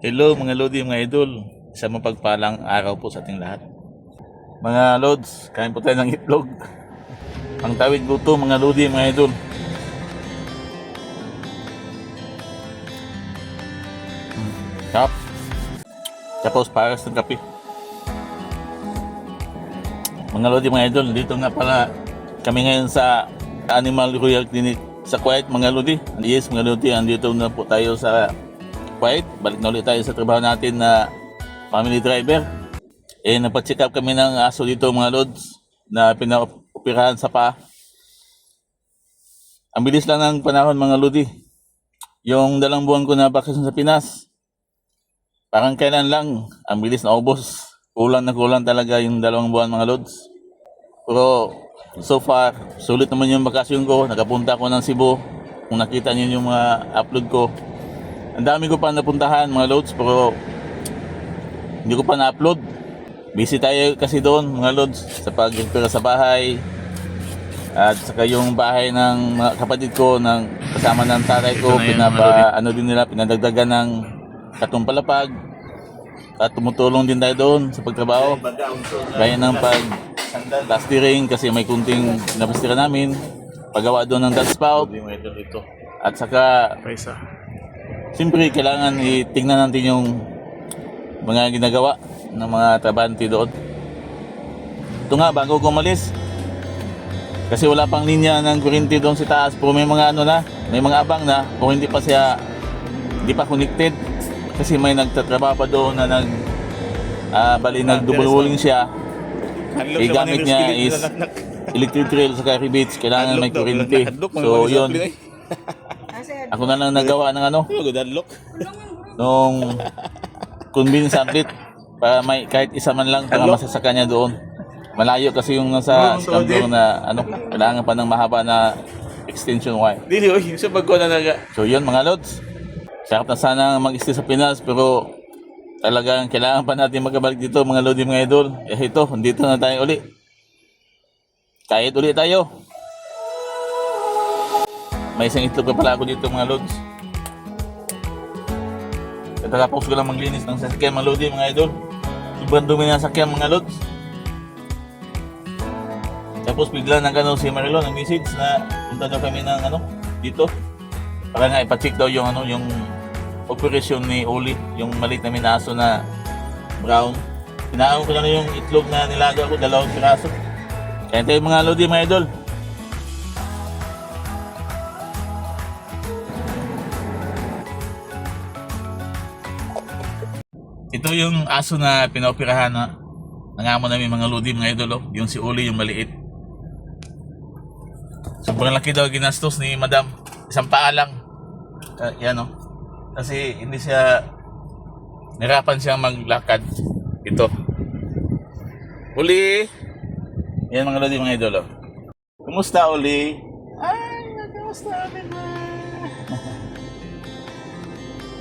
Hello mga Lodi, mga Idol. Isang mapagpalang araw po sa ating lahat. Mga Lods, kain po tayo ng itlog. Ang tawid luto mga Lodi, mga Idol. Tap. Tapos pares ng kape. Mga Lodi, mga Idol, dito nga pala kami ngayon sa Animal Royal Clinic sa Kuwait, mga Lodi. Yes, mga Lodi, andito na po tayo sa Kuwait. Balik na ulit tayo sa trabaho natin na family driver. Nagpa-check up kami ng aso dito mga Lods na pinaoperahan sa paa. Ang bilis lang ng panahon mga Lodi. Yung 2 buwan ko na bakasyon sa Pinas, parang kailan lang, ang bilis na ubos. Kulang na kulang talaga yung 2 buwan mga Lods. Pero so far, sulit naman yung bakasyon ko. Nakapunta ako ng Cebu. Kung nakita niyo yung mga upload ko, ang dami ko pa napuntahan mga Lods, pero hindi ko pa na-upload. Busy tayo kasi doon mga Lods sa pag-repair sa bahay. At saka yung bahay ng mga kapatid ko, ng kasama ng tatay ko, pinadagdagan ng katong palapag. At tumutulong din tayo doon sa pagtrabaho. Gaya ng pag-plastering kasi may kunting napastira namin. Paggawa doon ng downspout. At saka siyempre, kailangan itingnan natin yung mga ginagawa ng mga trabante doon. Ito nga, bago ko umalis, kasi wala pang linya ng kuryente doon sa taas, pero may mga may mga abang na, pero hindi pa connected. Kasi may nagtatrabaho pa doon na nag-double walling siya. Gamit niya is electric drill sa rebates, kailangan may kuryente. So yun. Ako na lang nagawa ng nung convenience outlet para may kahit isa man lang para masasaka niya doon. Malayo kasi yung nasa scam doon na kailangan pa ng mahaba na extension wire. So yun mga Lods. Sarap na sana mag-stay sa Pinas, pero talagang kailangan pa natin magkabalik dito mga Lodi, mga Idol. Ito, dito na tayo uli. Kahit uli tayo. May isang itlog pa pala ako dito mga Lods. Katapos ko lang maglinis ng sasakyan mga Lodi, mga Idol. Sobrang dumi ng sasakyan mga Lods. Tapos bigla si Marilon ng message na punta daw kami ng dito. Para nga ipa-check daw yung operasyon ni Oli, yung maliit na minaso na brown. Pinaon ko na yung itlog na nilaga ko, 2 piraso. Kaya tayo mga Lodi, mga Idol. Ito yung aso na pinaoperahan na nangamon namin mga Lodi, mga Idol. Yung si Oli, yung maliit. Sobrang laki daw ginastos ni Madam. Isang paa lang. Yan kasi hindi siya nirapan siyang maglakad. Ito Uli, yan mga Lodi, mga Idol. Kumusta Uli? Ay, kumusta amin ba?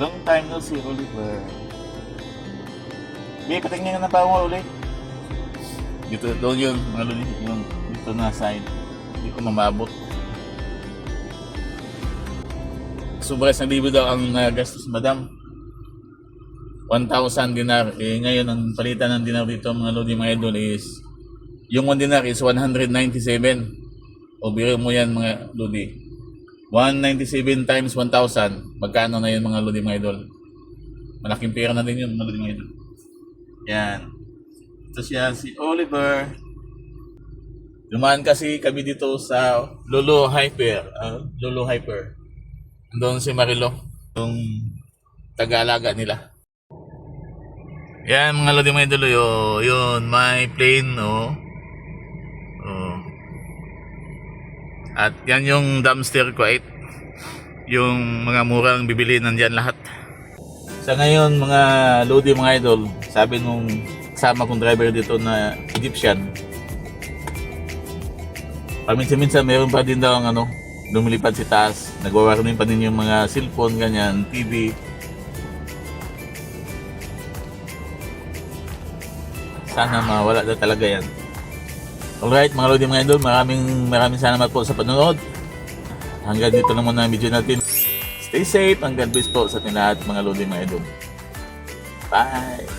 Long time no see Oliver. Patingin nga na pa mo Uli. Dito doon yun mga Lodi, yung dito na side. Hindi ko mamabot. Sobra 1,000 daw ang nagastos Madam. 1,000 dinar. Ngayon ang palitan ng dinar dito mga Lodi, mga Idol is yung 1 dinar is 197. O biro mo yan mga Lodi. 197 times 1,000. Magkano na yun mga Lodi, mga Idol? Malaking pera na din yun mga Lodi, mga Idol. Yan. Ito siya si Oliver. Dumaan kasi kami dito sa Lolo Hyper. Lolo Hyper. Doon si Marilo, yung taga-alaga nila. Yan mga Lodi, mga Idol, yun, my plane, At yan yung dumpster Kuwait. Yung mga murang bibili nandyan lahat. Sa ngayon mga Lodi, mga Idol, sabi nung kasama kong driver dito na Egyptian, paminsan-minsan mayroon pa din daw ang lumilipad si taas. Nagwawarning pa din yung mga cellphone, ganyan, TV. Sana mawala na talaga yan. Alright mga Lodi, mga Idol, maraming salamat po sa panonood. Hanggang dito lang muna ang video natin. Stay safe, and God bless po sa ating lahat mga Lodi, mga Idol. Bye!